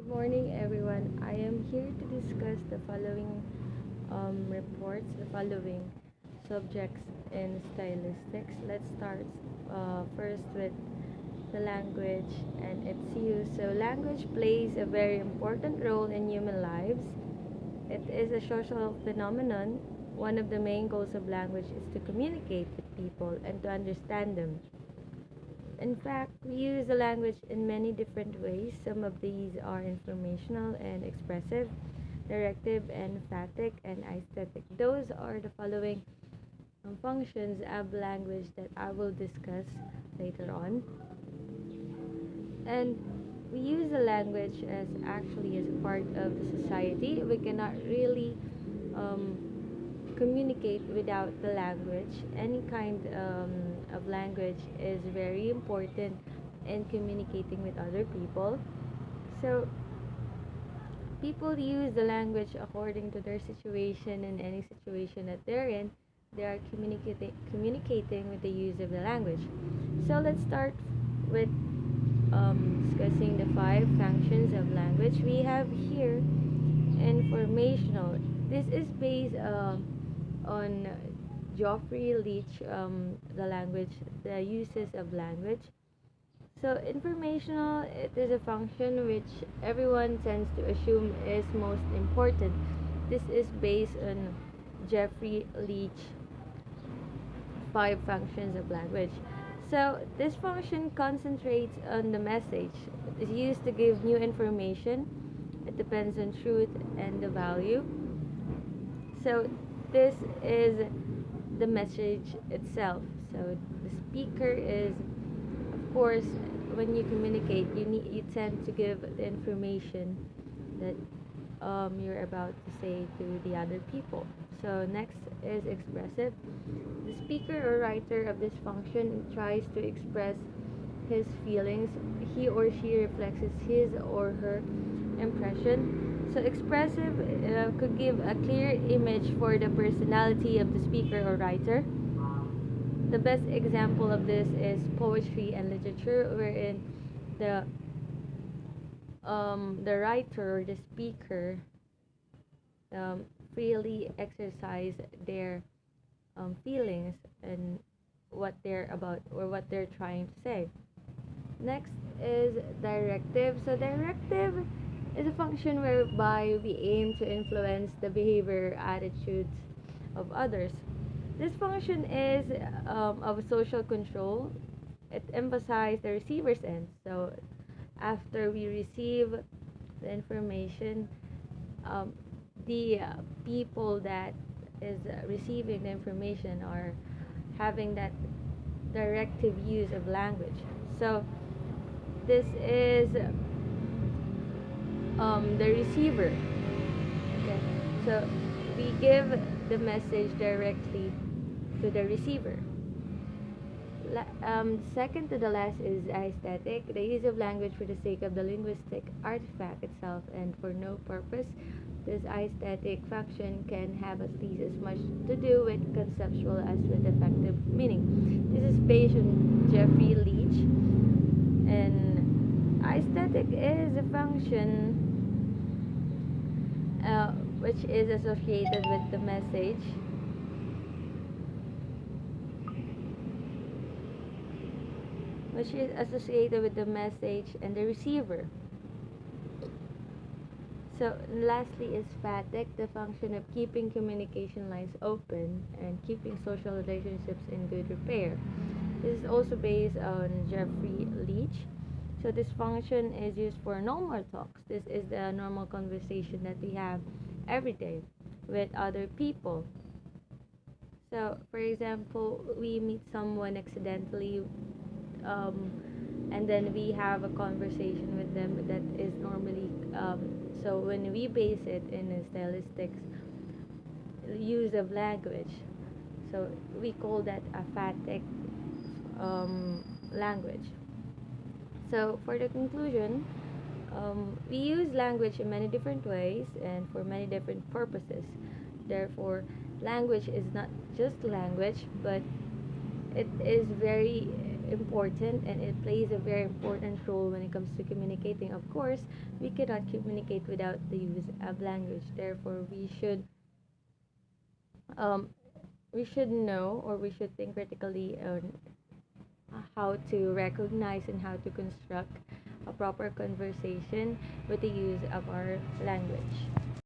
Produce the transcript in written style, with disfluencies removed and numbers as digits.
morning, everyone. I am here to discuss the following the following subjects in stylistics. Let's start first with the language and its use. So, language plays a very important role in human lives. It is a social phenomenon. One of the main goals of language is to communicate with people and to understand them. In fact, we use the language in many different ways. Some of these are informational and expressive, directive and emphatic, and aesthetic. Those are the following functions of language that I will discuss later on. And we use the language as a part of the society. We cannot really um, communicate without the language. Any kind of language is very important in communicating with other people. So people use the language according to their situation and any situation that they're in. They are communicating with the use of the language. So let's start with discussing the five functions of language. We have here informational. This is based on Geoffrey Leach, the uses of language. So, informational, it is a function which everyone tends to assume is most important. This is based on Geoffrey Leach, five functions of language. So, this function concentrates on the message. It is used to give new information. It depends on truth and the value. So, this is the message itself. So, the speaker is, of course, when you communicate, you tend to give the information that you're about to say to the other people. So next is expressive. The speaker or writer of this function tries to express his feelings. He or she reflects his or her impression. So expressive could give a clear image for the personality of the speaker or writer. The best example of this is poetry and literature, wherein the the writer or the speaker um, freely exercise their feelings and what they're about or what they're trying to say. Next is directive. So directive is a function whereby we aim to influence the behavior, attitudes of others. This function is of social control. It emphasizes the receiver's end. So after we receive the information, um, the people that is receiving the information are having that directive use of language. So this is the receiver. Okay, so we give the message directly to the receiver. Second to the last is aesthetic, the use of language for the sake of the linguistic artifact itself and for no purpose. This aesthetic function can have at least as much to do with conceptual as with effective meaning. This is based on Geoffrey Leach, and aesthetic is a function which is associated with the message. Which is associated with the message and the receiver. So, lastly is FATIC, the function of keeping communication lines open and keeping social relationships in good repair. This is also based on Geoffrey Leach. So, this function is used for normal talks. This is the normal conversation that we have every day with other people. So, for example, we meet someone accidentally, um, and then we have a conversation with them that is normally so when we base it in a stylistics use of language, so we call that a phatic language. So for the conclusion, we use language in many different ways and for many different purposes. Therefore, language is not just language, but it is very important and it plays a very important role when it comes to communicating. Of course, we cannot communicate without the use of language. Therefore, um, we should know, or we should think critically on how to recognize and how to construct a proper conversation with the use of our language.